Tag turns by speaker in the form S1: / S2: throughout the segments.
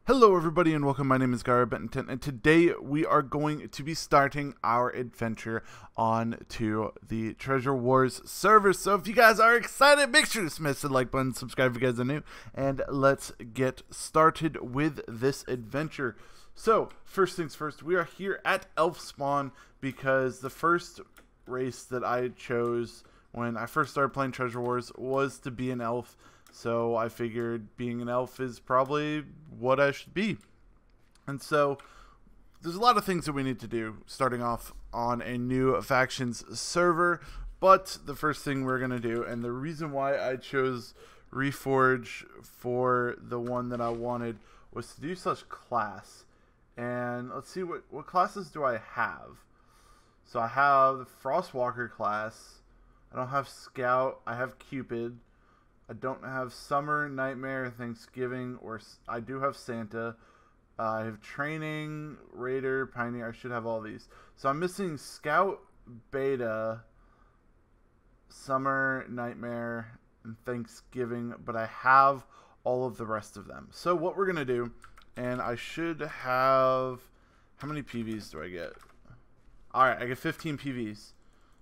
S1: Hello everybody and welcome, my name is Gara Benton and today we are going to be starting our adventure on to the Treasure Wars server. So if you guys are excited, make sure to smash the like button, subscribe if you guys are new, and let's get started with this adventure. So first things first, we are here at Elf Spawn because the first race that I chose when I first started playing Treasure Wars was to be an elf. So I figured being an elf is probably what I should be. And so there's a lot of things that we need to do starting off on a new factions server. But the first thing we're going to do, and the reason why I chose Reforge for the one that I wanted, was to do such class. And let's see, what classes do I have? So I have the Frostwalker class. I don't have Scout. I have Cupid. I don't have Summer, Nightmare, Thanksgiving, or I do have Santa. I have Training, Raider, Pioneer. I should have all these. So I'm missing Scout, Beta, Summer, Nightmare, and Thanksgiving, but I have all of the rest of them. So what we're going to do, and I should have... How many PVs do I get? Alright, I get 15 PVs.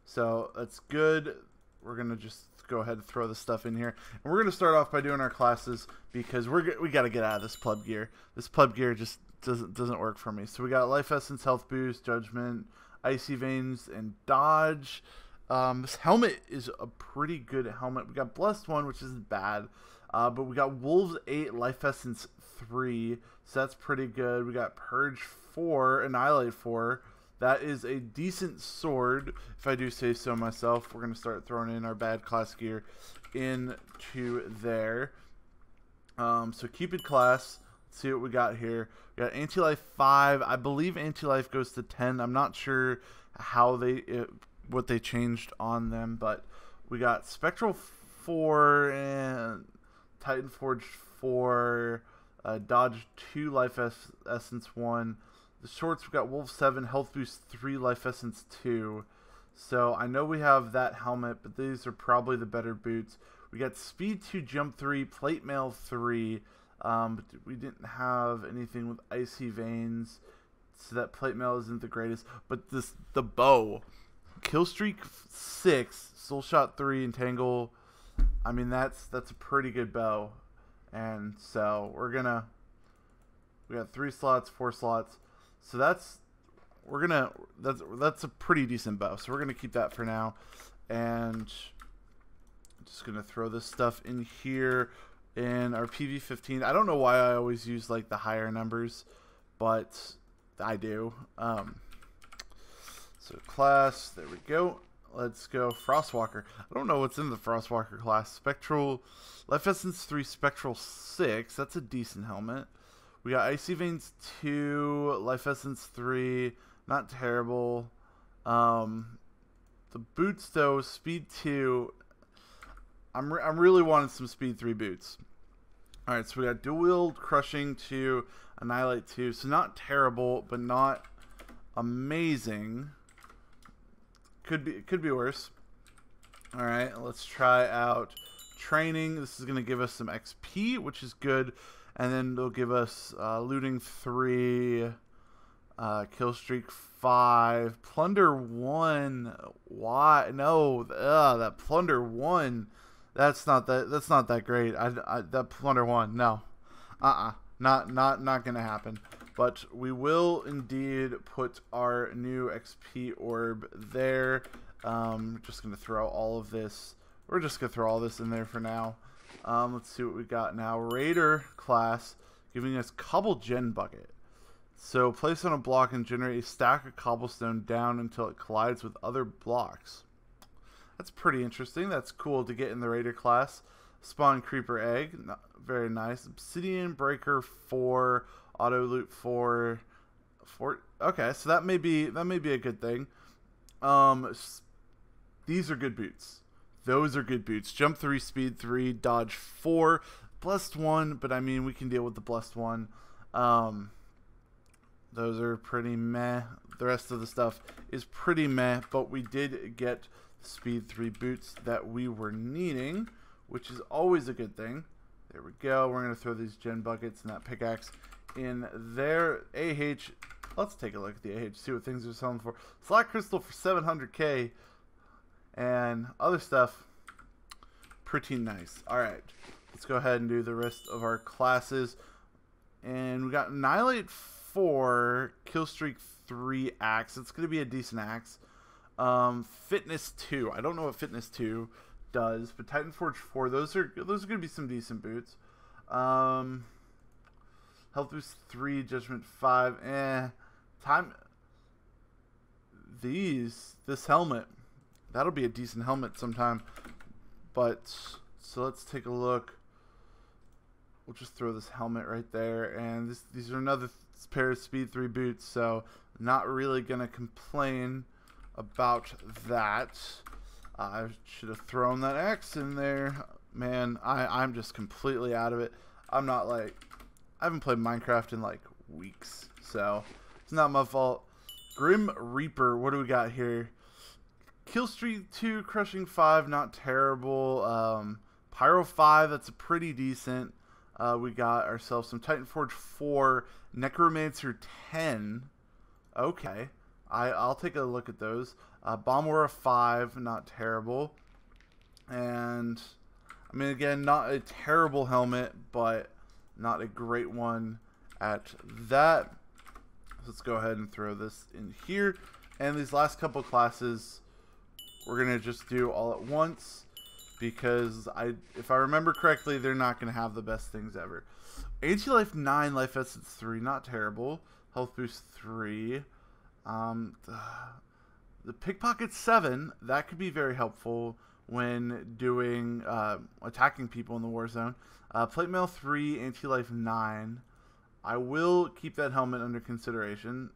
S1: So that's good. We're going to just go ahead and throw the stuff in here, and we're going to start off by doing our classes because we got to get out of this pleb gear. This pleb gear just doesn't work for me. So we got Life Essence, Health Boost, Judgment, Icy Veins, and Dodge. This helmet is a pretty good helmet. We got Blessed 1, which isn't bad, but we got Wolves 8, Life Essence 3, so that's pretty good. We got Purge 4, Annihilate 4. That is a decent sword, if I do say so myself. We're going to start throwing in our bad class gear into there. So Cupid class, let's see what we got here. We got Anti-Life 5. I believe Anti-Life goes to 10. I'm not sure how what they changed on them, but we got Spectral 4 and Titan Forge 4, Dodge 2, Life Essence 1. The shorts, we got Wolf 7, Health Boost 3, Life Essence 2. So I know we have that helmet, but these are probably the better boots. We got Speed 2, Jump 3, Plate Mail 3. But we didn't have anything with Icy Veins, so that Plate Mail isn't the greatest. But the bow, Killstreak 6, Soul Shot 3, Entangle. I mean, that's a pretty good bow. And so we got 3 slots, 4 slots. So that's a pretty decent bow. So we're gonna keep that for now, and I'm just gonna throw this stuff in here in our PV15. I don't know why I always use like the higher numbers, but I do. So class, there we go. Let's go Frostwalker. I don't know what's in the Frostwalker class. Spectral, Life Essence 3, Spectral 6. That's a decent helmet. We got Icy Veins 2, Life Essence 3, not terrible. The boots though, Speed 2. I'm really wanting some Speed 3 boots. All right, so we got Dual Wield, Crushing 2, Annihilate 2. So not terrible, but not amazing. Could be worse. All right, let's try out Training. This is gonna give us some XP, which is good. And then they'll give us Looting 3, Killstreak 5, Plunder 1. Why? No, that Plunder 1. That's not that great. That Plunder 1. No, not gonna happen. But we will indeed put our new XP orb there. Just gonna throw all of this. We're just gonna throw all this in there for now. Let's see what we got now. Raider class, giving us Cobble Gen Bucket. So place on a block and generate a stack of cobblestone down until it collides with other blocks. That's pretty interesting. That's cool to get in the Raider class. Spawn Creeper Egg, very nice. Obsidian Breaker 4, Auto Loot 4. Okay, so that may be a good thing. These are good boots. Those are good boots. Jump 3, Speed 3, Dodge 4, Blessed 1, but I mean, we can deal with the Blessed 1. Those are pretty meh. The rest of the stuff is pretty meh, but we did get Speed 3 boots that we were needing, which is always a good thing. There we go. We're going to throw these gen buckets and that pickaxe in there. AH, let's take a look at the AH, see what things are selling for. Slack Crystal for 700k, and other stuff, pretty nice. Alright, let's go ahead and do the rest of our classes. And we got Annihilate 4, Killstreak 3 Axe. It's going to be a decent axe. Fitness 2. I don't know what Fitness 2 does, but Titan Forge 4. Those are going to be some decent boots. Health Boost 3, Judgment 5. This helmet. That'll be a decent helmet sometime. But so let's take a look. We'll just throw this helmet right there, and these are another pair of Speed 3 boots, so not really gonna complain about that. I should have thrown that X in there. Man, I'm just completely out of it. I'm not like, I haven't played Minecraft in like weeks, so it's not my fault. Grim Reaper, what do we got here? Killstreak 2, Crushing 5, not terrible. Pyro 5, that's a pretty decent. We got ourselves some Titan Forge 4, Necromancer 10. Okay, I'll take a look at those. Bomb Aura 5, not terrible. And I mean, again, not a terrible helmet, but not a great one at that. Let's go ahead and throw this in here. And these last couple classes, we're gonna just do all at once, because if I remember correctly, they're not going to have the best things ever. Anti-Life 9, Life Essence 3, not terrible. Health Boost 3. The Pickpocket 7, that could be very helpful when doing attacking people in the war zone. Plate Mail 3, Anti-Life 9. I will keep that helmet under consideration.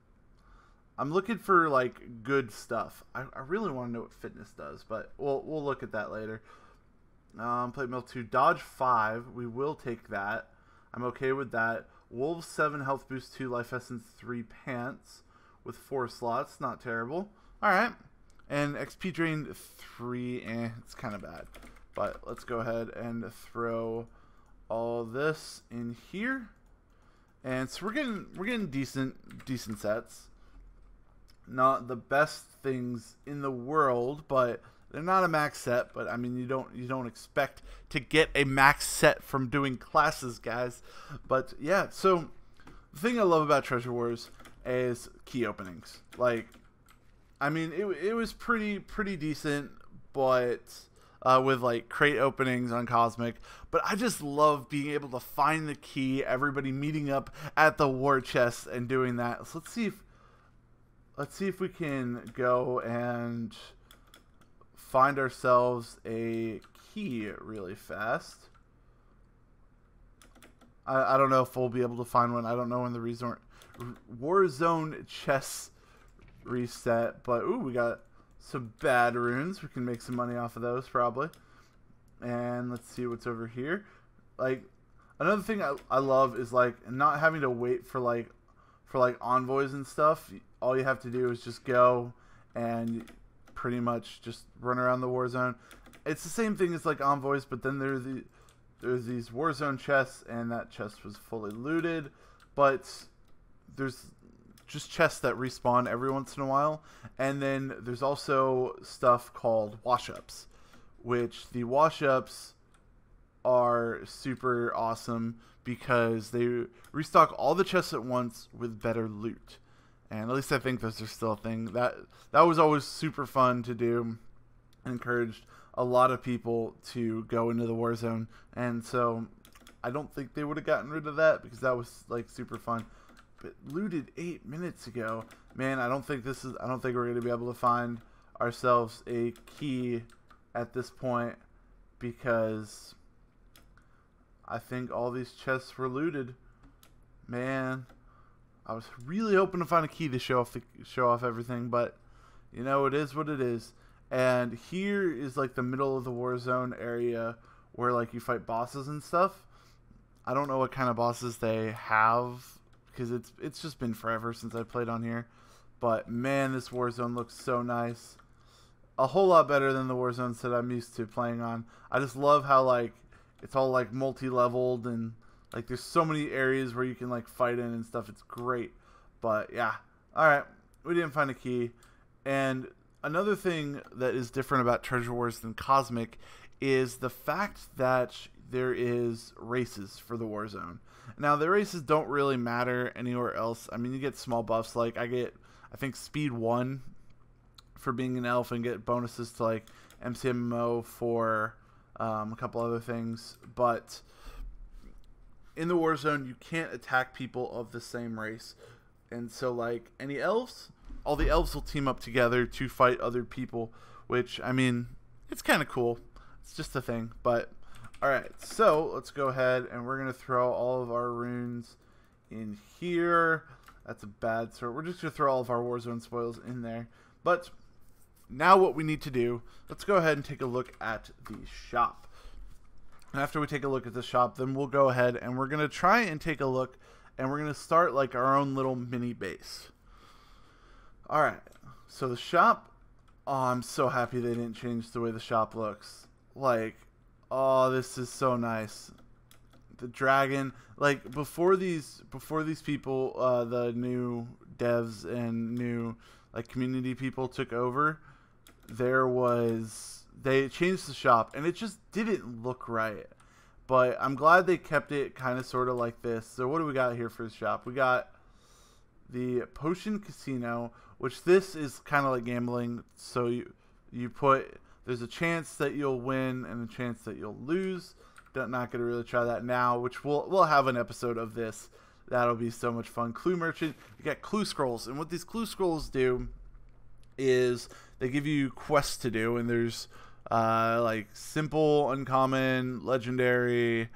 S1: I'm looking for like good stuff. I really want to know what Fitness does, but we'll look at that later. Plate Mail 2, Dodge 5. We will take that. I'm okay with that. Wolves 7, Health Boost 2, Life Essence 3 Pants with 4 slots. Not terrible. Alright. And XP Drain 3. It's kind of bad. But let's go ahead and throw all this in here. And so we're getting decent sets. Not the best things in the world, but they're not a max set. But I mean, you don't expect to get a max set from doing classes, guys. But yeah, so the thing I love about Treasure Wars is key openings. Like, I mean, it was pretty decent, but with like crate openings on Cosmic. But I just love being able to find the key, everybody meeting up at the war chest and doing that. So let's see if we can go and find ourselves a key really fast. I don't know if we'll be able to find one. I don't know when the Warzone chests reset, but ooh, we got some bad runes. We can make some money off of those probably. And let's see what's over here. Like, another thing I love is like not having to wait for like envoys and stuff. All you have to do is just go and pretty much just run around the war zone. It's the same thing as like envoys, but then there's these war zone chests, and that chest was fully looted. But there's just chests that respawn every once in a while, and then there's also stuff called wash-ups, which the wash-ups are super awesome because they restock all the chests at once with better loot. And at least I think those are still a thing. That was always super fun to do. Encouraged a lot of people to go into the war zone. And so I don't think they would have gotten rid of that because that was like super fun. But looted 8 minutes ago. Man, I don't think we're going to be able to find ourselves a key at this point because I think all these chests were looted. Man, I was really hoping to find a key to show off everything, but you know, it is what it is. And here is like the middle of the war zone area where like you fight bosses and stuff. I don't know what kind of bosses they have because it's just been forever since I played on here. But man, this war zone looks so nice. A whole lot better than the war zones that I'm used to playing on. I just love how like it's all like multi-leveled and Like, there's so many areas where you can, like, fight in and stuff. It's great. But, yeah. Alright. We didn't find a key. And another thing that is different about Treasure Wars than Cosmic is the fact that there is races for the Warzone. Now, the races don't really matter anywhere else. I mean, you get small buffs. Like, I get, I think, Speed 1 for being an elf and get bonuses to, like, MCMO for a couple other things. But in the Warzone, you can't attack people of the same race. And so, like, any elves, all the elves will team up together to fight other people, which, I mean, it's kind of cool. It's just a thing. But, alright, so let's go ahead and we're going to throw all of our runes in here. That's a bad sort. We're just going to throw all of our Warzone spoils in there. But now what we need to do, let's go ahead and take a look at the shop. And after we take a look at the shop, then we'll go ahead and we're going to try and take a look, and we're going to start like our own little mini base. Alright, so the shop, oh, I'm so happy they didn't change the way the shop looks. Like, oh, this is so nice. The dragon, like, before these people, the new devs and new, like, community people took over, they changed the shop, and it just didn't look right. But I'm glad they kept it kind of sort of like this. So what do we got here for the shop? We got the Potion Casino, which this is kind of like gambling. So you put, there's a chance that you'll win and a chance that you'll lose. Not going to really try that now, which we'll have an episode of this. That'll be so much fun. Clue Merchant, you got clue scrolls, and what these clue scrolls do is they give you quests to do, and there's like simple, uncommon, legendary,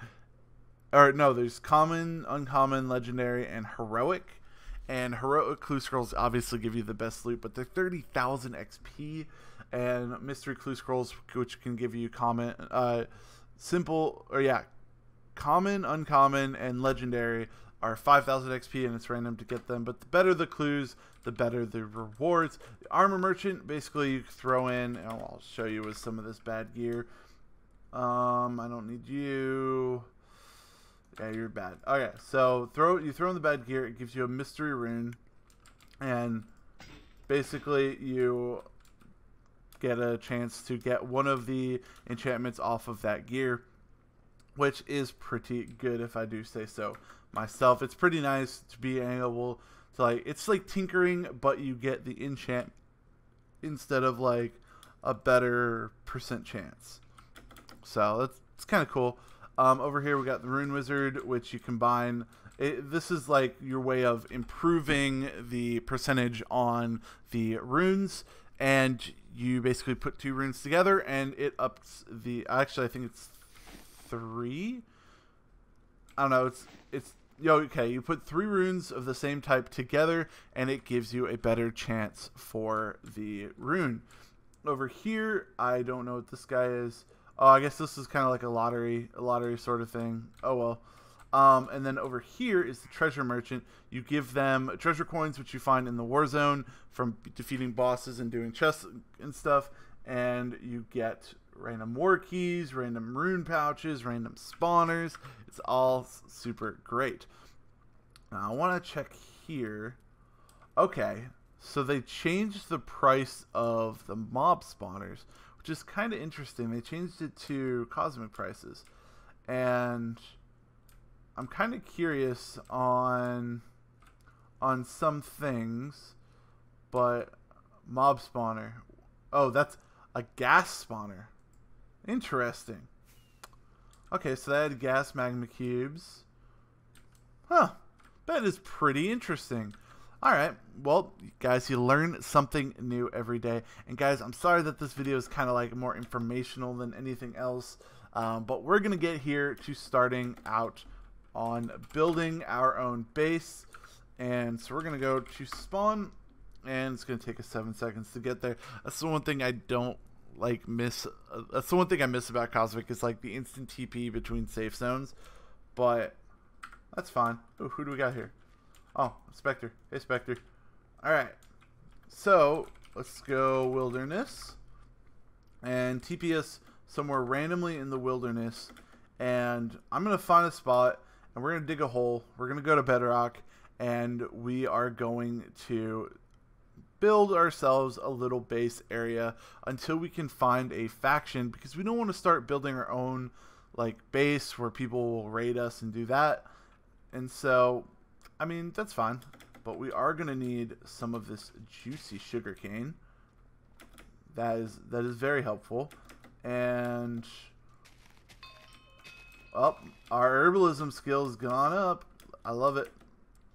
S1: or no, there's common, uncommon, legendary, and heroic. And heroic clue scrolls obviously give you the best loot, but they're 30,000 XP. And mystery clue scrolls, which can give you common, common, uncommon, and legendary, are 5,000 XP, and it's random to get them. But the better the clues, the better the rewards. The armor merchant, basically you throw in, and I'll show you with some of this bad gear. I don't need you. Yeah, you're bad. Okay, so you throw in the bad gear. It gives you a mystery rune, and basically you get a chance to get one of the enchantments off of that gear, which is pretty good if I do say so myself. It's pretty nice to be able to, like, it's like tinkering, but you get the enchant instead of like a better percent chance. So it's kind of cool. Over here we got the Rune Wizard, which you combine. This is like your way of improving the percentage on the runes, and you basically put 2 runes together, and it ups the. Actually, I think it's 3. I don't know. Okay. You put 3 runes of the same type together, and it gives you a better chance for the rune. Over here, I don't know what this guy is. Oh, I guess this is kind of like a lottery sort of thing. Oh well. And then over here is the treasure merchant. You give them treasure coins, which you find in the war zone from defeating bosses and doing chests and stuff. And you get random war keys, random rune pouches, random spawners. It's all super great. Now I want to check here. Okay, so they changed the price of the mob spawners, which is kind of interesting. They changed it to cosmic prices, and I'm kind of curious on some things, but mob spawner. Oh, that's a gas spawner. Interesting. Okay, so they had gas magma cubes. Huh. That is pretty interesting. Alright, well, guys, you learn something new every day. And guys, I'm sorry that this video is kind of like more informational than anything else. But we're going to get here to starting out on building our own base. And so we're going to go to spawn. And it's going to take us 7 seconds to get there. That's the one thing I don't like miss. That's the one thing I miss about Cosmic is like the instant TP between safe zones. But that's fine. Ooh, who do we got here? Oh, Spectre. Hey, Spectre. Alright. So, let's go wilderness. And TP us somewhere randomly in the wilderness. And I'm going to find a spot. and we're going to dig a hole. We're going to go to bedrock, and we are going to build ourselves a little base area until we can find a faction, because we don't want to start building our own like base where people will raid us and do that. And so, I mean, that's fine, but we are going to need some of this juicy sugarcane. That is very helpful. And oh, our herbalism skill has gone up. I love it.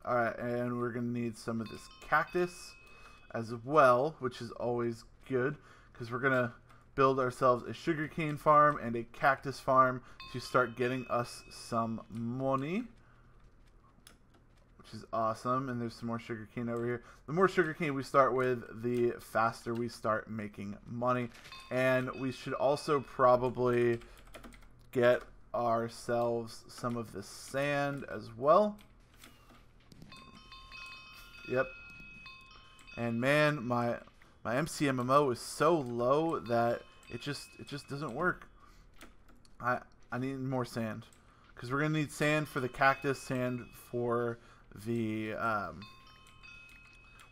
S1: All right, and we're going to need some of this cactus as well, which is always good, because we're going to build ourselves a sugarcane farm and a cactus farm to start getting us some money, which is awesome. And there's some more sugarcane over here. The more sugarcane we start with, the faster we start making money. And we should also probably get ourselves some of this sand as well. Yep. And man, my MCMMO is so low that it just doesn't work. I need more sand, because we're gonna need sand for the cactus, sand for the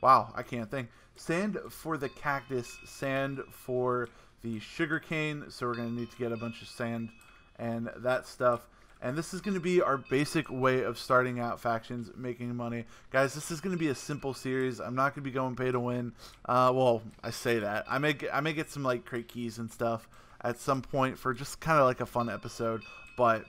S1: wow, I can't think. Sand for the cactus, sand for the sugarcane. So we're gonna need to get a bunch of sand and that stuff. And this is going to be our basic way of starting out factions, making money. Guys, this is going to be a simple series. I'm not going to be going pay to win. Well, I say that. I may get some like crate keys and stuff at some point for just kind of like a fun episode. But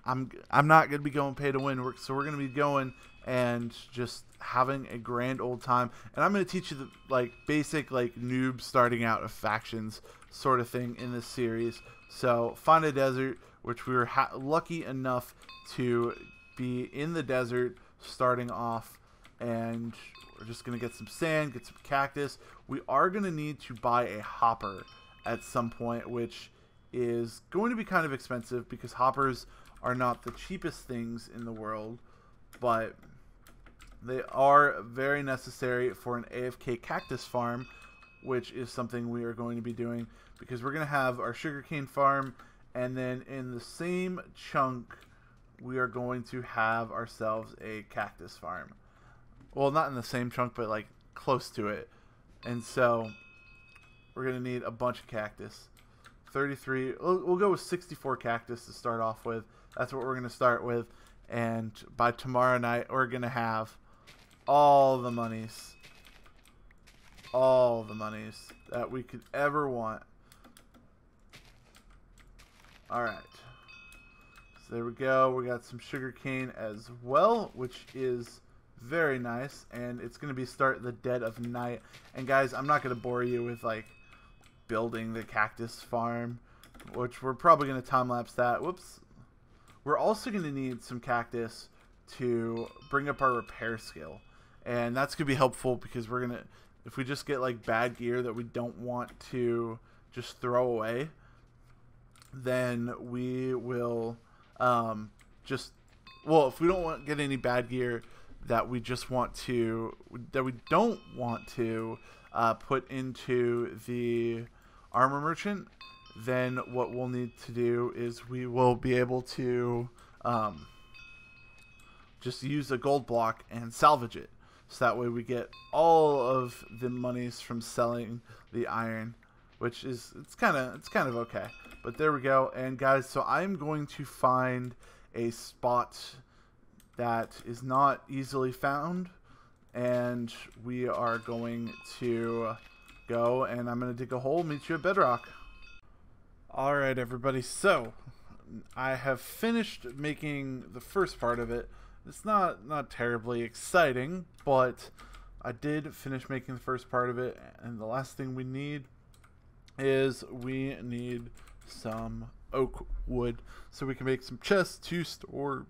S1: I'm not going to be going pay to win. So we're going to be going and just having a grand old time. And I'm going to teach you the like basic like noob starting out of factions sort of thing in this series. So find a desert, which we were lucky enough to be in the desert starting off, and we're just going to get some sand, get some cactus. We are going to need to buy a hopper at some point, which is going to be kind of expensive because hoppers are not the cheapest things in the world, but they are very necessary for an AFK cactus farm, which is something we are going to be doing, because we're going to have our sugarcane farm, and then in the same chunk, we are going to have ourselves a cactus farm. Well, not in the same chunk, but like close to it. And so we're going to need a bunch of cactus. 33. We'll go with 64 cactus to start off with. That's what we're going to start with. And by tomorrow night, we're going to have all the monies. All the monies that we could ever want. Alright, so there we go. We got some sugarcane as well, which is very nice, and it's going to be start the dead of night. And guys, I'm not going to bore you with like building the cactus farm, which we're probably going to time lapse that. Whoops. We're also going to need some cactus to bring up our repair skill, and that's going to be helpful because we're going to, if we just get like bad gear that we don't want to just throw away, then we will just, well, if we don't want to get any bad gear that we just want to, that we don't want to put into the armor merchant, then what we'll need to do is we will be able to just use a gold block and salvage it. So that way we get all of the monies from selling the iron, which is, it's kind of okay. But there we go. And guys, so I'm going to find a spot that is not easily found, and we are going to go, and I'm going to dig a hole, meet you at bedrock. Alright everybody, so I have finished making the first part of it. It's not terribly exciting, but I did finish making the first part of it, and the last thing we need is we need some oak wood so we can make some chests to store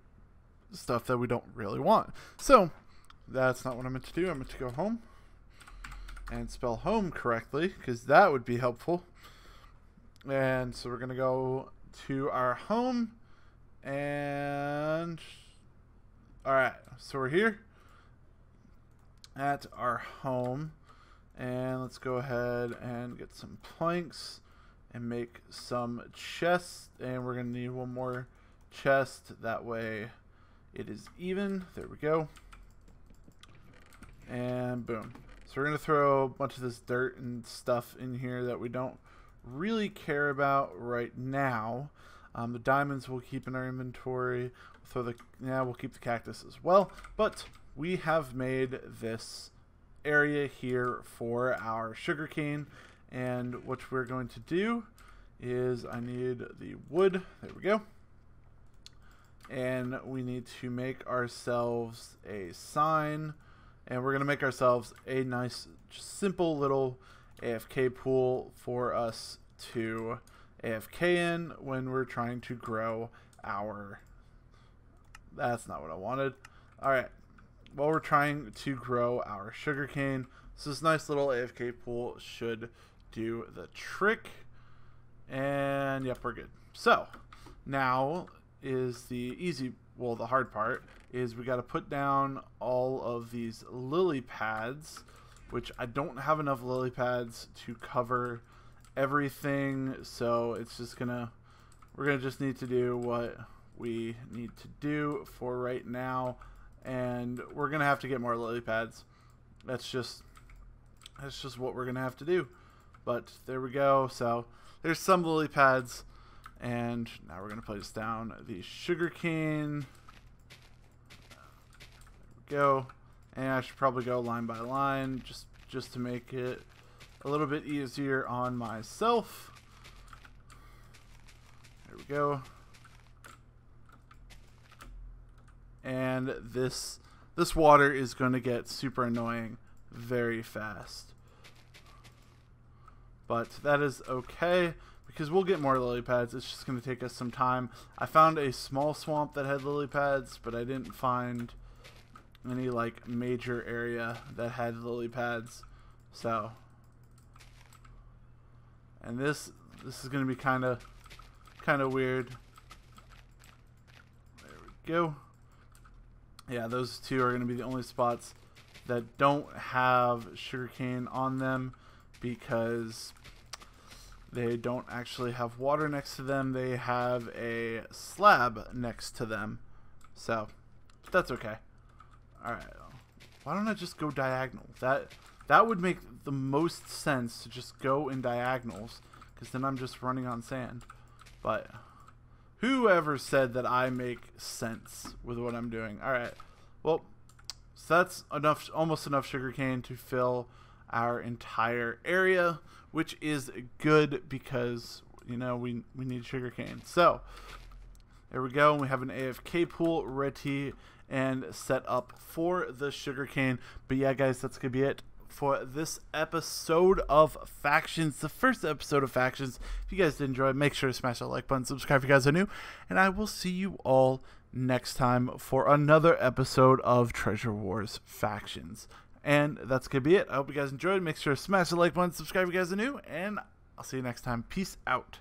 S1: stuff that we don't really want. So that's not what I meant to do. I meant to go home and spell home correctly, because that would be helpful. And so we're gonna go to our home, and alright, so we're here at our home, and let's go ahead and get some planks and make some chests. And we're gonna need one more chest. That way it is even. There we go. And boom. So we're going to throw a bunch of this dirt and stuff in here that we don't really care about right now. The diamonds we'll keep in our inventory. We'll keep the cactus as well. But we have made this area here for our sugarcane. And what we're going to do is I need the wood. There we go. And we need to make ourselves a sign. And we're going to make ourselves a nice, simple little AFK pool for us to AFK in when we're trying to grow our... That's not what I wanted. Alright. While we're trying to grow our sugarcane, so this nice little AFK pool should do the trick. And yep, we're good. So, now is the hard part is we got to put down all of these lily pads, which I don't have enough lily pads to cover everything, so it's just we're gonna just need to do what we need to do for right now, and we're gonna have to get more lily pads. That's just what we're gonna have to do. But there we go. So there's some lily pads, and now we're gonna place down the sugarcane. There we go. And I should probably go line by line just to make it a little bit easier on myself. There we go. And this water is going to get super annoying very fast. But that is okay, because we'll get more lily pads. It's just going to take us some time. I found a small swamp that had lily pads, but I didn't find any like major area that had lily pads. So, and this is going to be kind of weird. There we go. Yeah, those two are going to be the only spots that don't have sugarcane on them, because they don't actually have water next to them. They have a slab next to them. So, that's okay. Alright. Why don't I just go diagonal? That would make the most sense to just go in diagonals, because then I'm just running on sand. But whoever said that I make sense with what I'm doing? Alright. Well, so that's enough, almost enough sugarcane to fill our entire area, which is good because, you know, we need sugarcane. So, there we go. We have an AFK pool ready and set up for the sugarcane. But yeah, guys, that's going to be it for this episode of Factions, the first episode of Factions. If you guys did enjoy, make sure to smash that like button, subscribe if you guys are new, and I will see you all next time for another episode of Treasure Wars Factions. And that's going to be it. I hope you guys enjoyed. Make sure to smash the like button, subscribe if you guys are new, and I'll see you next time. Peace out.